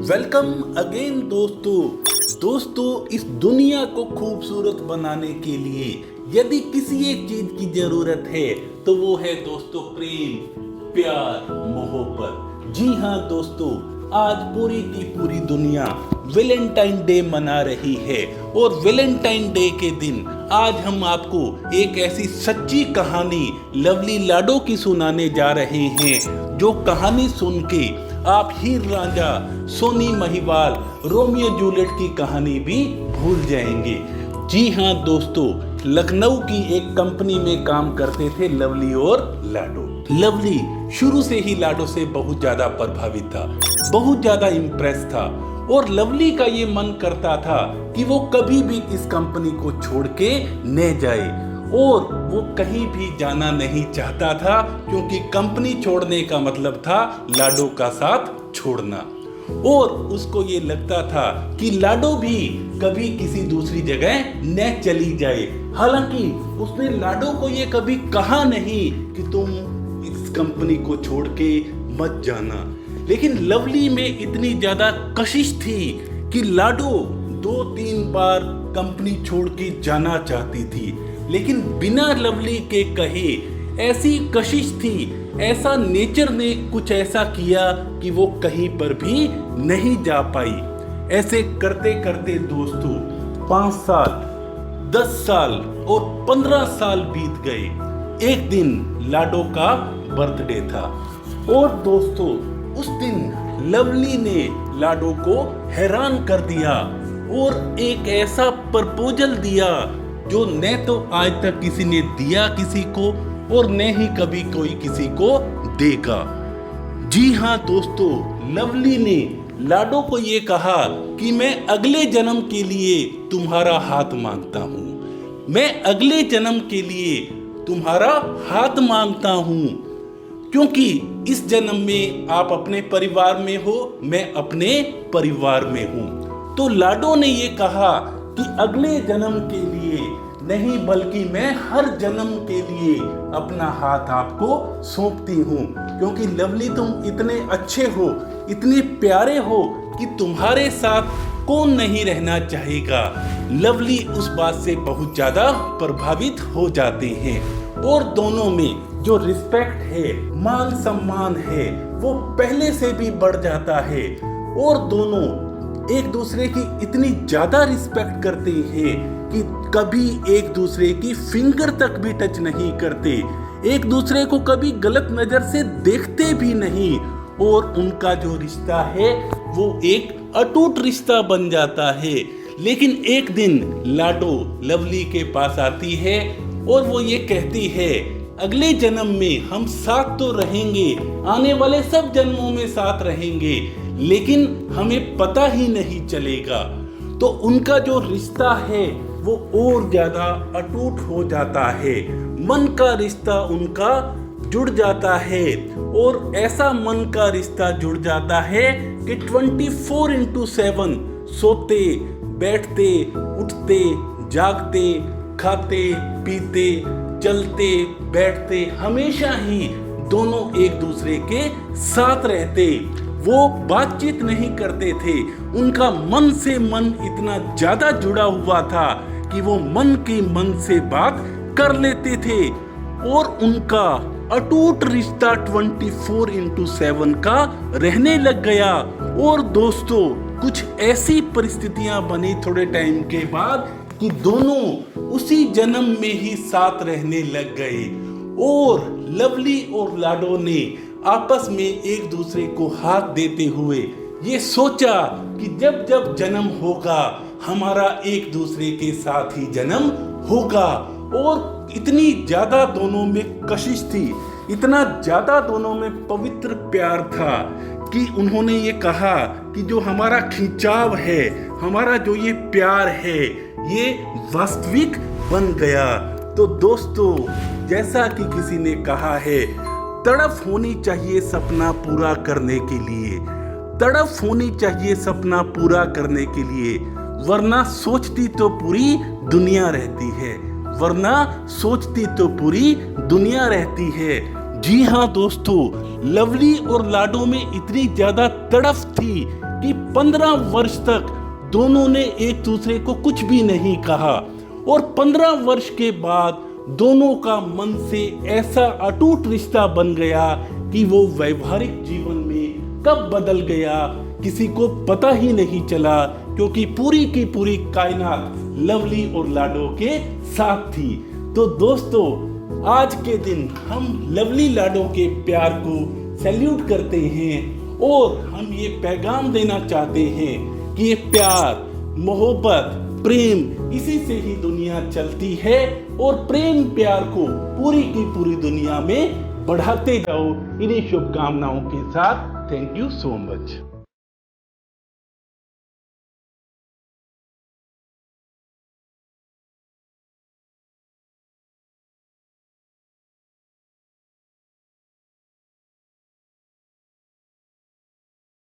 Welcome again दोस्तों इस दुनिया को खूबसूरत बनाने के लिए यदि किसी एक चीज की जरूरत है तो वो है दोस्तों प्रेम, प्यार, मोहब्बत। जी हाँ दोस्तों, आज पूरी की पूरी दुनिया वैलेंटाइन डे मना रही है और वैलेंटाइन डे के दिन आज हम आपको एक ऐसी सच्ची कहानी लवली लाडो की सुनाने जा रहे हैं, जो कहानी सुन के आप हीर रांझा, सोनी महिवाल, रोमियो जूलियट की कहानी भी भूल जाएंगे। जी हाँ दोस्तों, लखनऊ की एक कंपनी में काम करते थे लवली और लाडो। लवली शुरू से ही लाडो से बहुत ज्यादा प्रभावित था, बहुत ज्यादा इम्प्रेस था और लवली का ये मन करता था कि वो कभी भी इस कंपनी को छोड़ के न जाए, और वो कहीं भी जाना नहीं चाहता था क्योंकि कंपनी छोड़ने का मतलब था लाडो का साथ छोड़ना। और उसको ये लगता था कि लाडो भी कभी किसी दूसरी जगह न चली जाए। हालांकि उसने लाडो को ये कभी कहा नहीं कि तुम इस कंपनी को छोड़ के मत जाना, लेकिन लवली में इतनी ज्यादा कशिश थी कि लाडो 2-3 बार कंपनी छोड़ के जाना चाहती थी, लेकिन बिना लवली के कहे ऐसी कशिश थी, ऐसा नेचर ने कुछ ऐसा किया कि वो कहीं पर भी नहीं जा पाई। ऐसे करते करते दोस्तों 5 साल, 10 साल और 15 साल बीत गए। एक दिन लाडो का बर्थडे था और दोस्तों उस दिन लवली ने लाडो को हैरान कर दिया और एक ऐसा प्रपोजल दिया जो न तो आज तक किसी ने दिया किसी को और न ही कभी कोई किसी को देगा। जी हाँ दोस्तों, लवली ने लाडो को ये कहा कि मैं अगले जन्म के लिए तुम्हारा हाथ मांगता हूँ, मैं अगले जन्म के लिए तुम्हारा हाथ मांगता हूँ, क्योंकि इस जन्म में आप अपने परिवार में हो, मैं अपने परिवार में हूँ। तो लाडो ने ये कहा कि अगले जन्म के लिए नहीं बल्कि मैं हर जन्म के लिए अपना हाथ आपको सौंपती हूँ, क्योंकि लवली तुम इतने अच्छे हो, इतने प्यारे हो कि तुम्हारे साथ कौन नहीं रहना चाहेगा। लवली उस बात से बहुत ज्यादा प्रभावित हो जाते हैं और दोनों में जो रिस्पेक्ट है, मान सम्मान है, वो पहले से भी बढ़ जाता है और दोनों एक दूसरे की इतनी ज्यादा रिस्पेक्ट करते हैं कि कभी एक दूसरे की फिंगर तक भी टच नहीं करते, एक दूसरे को कभी गलत नजर से देखते भी नहीं, और उनका जो रिश्ता है वो एक अटूट रिश्ता बन जाता है। लेकिन एक दिन लाडो लवली के पास आती है और वो ये कहती है अगले जन्म में हम साथ तो रहेंगे, आने वाले सब जन्मों में साथ रहेंगे, लेकिन हमें पता ही नहीं चलेगा। तो उनका जो रिश्ता है वो और ज्यादा अटूट हो जाता है, मन का रिश्ता उनका जुड़ जाता है और ऐसा मन का रिश्ता जुड़ जाता है कि 24/7 सोते, बैठते, उठते, जागते, खाते, पीते, चलते, बैठते, हमेशा ही दोनों एक दूसरे के साथ रहते। वो बातचीत नहीं करते थे, उनका मन से मन इतना ज्यादा जुड़ा हुआ था कि वो मन के मन से बात कर लेते थे और उनका अटूट रिश्ता 24/7 का रहने लग गया। और दोस्तों कुछ ऐसी परिस्थितियां बनी थोड़े टाइम के बाद कि दोनों उसी जन्म में ही साथ रहने लग गए और लवली और लाडो ने आपस में एक दूसरे को हाथ देते हुए ये सोचा कि जब जब जन्म होगा हमारा एक दूसरे के साथ ही जन्म होगा। और इतनी ज्यादा दोनों में कशिश थी, इतना ज्यादा दोनों में पवित्र प्यार था कि उन्होंने ये कहा कि जो हमारा खिंचाव है, हमारा जो ये प्यार है, ये वास्तविक बन गया। तो दोस्तों जैसा कि किसी ने कहा है, तड़प होनी चाहिए सपना पूरा करने के लिए, तड़प होनी चाहिए सपना पूरा करने के लिए, वरना सोचती तो पूरी दुनिया रहती है, वरना सोचती तो पूरी दुनिया रहती है। जी हाँ दोस्तों, लवली और लाडो में इतनी ज्यादा तड़प थी कि कि 15 वर्ष तक दोनों ने एक दूसरे को कुछ भी नहीं कहा और 15 वर्ष के बाद दोनों का मन से ऐसा अटूट रिश्ता बन गया कि वो वैवाहिक जीवन में कब बदल गया किसी को पता ही नहीं चला, क्योंकि पूरी की पूरी कायनात लवली और लाडो के साथ थी। तो दोस्तों, आज के दिन हम लवली लाडो के प्यार को सैल्यूट करते हैं और हम ये पैगाम देना चाहते हैं कि ये प्यार, मोहब्बत, प्रेम, इसी से ही दुनिया चलती है और प्रेम प्यार को पूरी की पूरी दुनिया में बढ़ाते जाओ। इन्हीं शुभकामनाओं के साथ थैंक यू सो मच।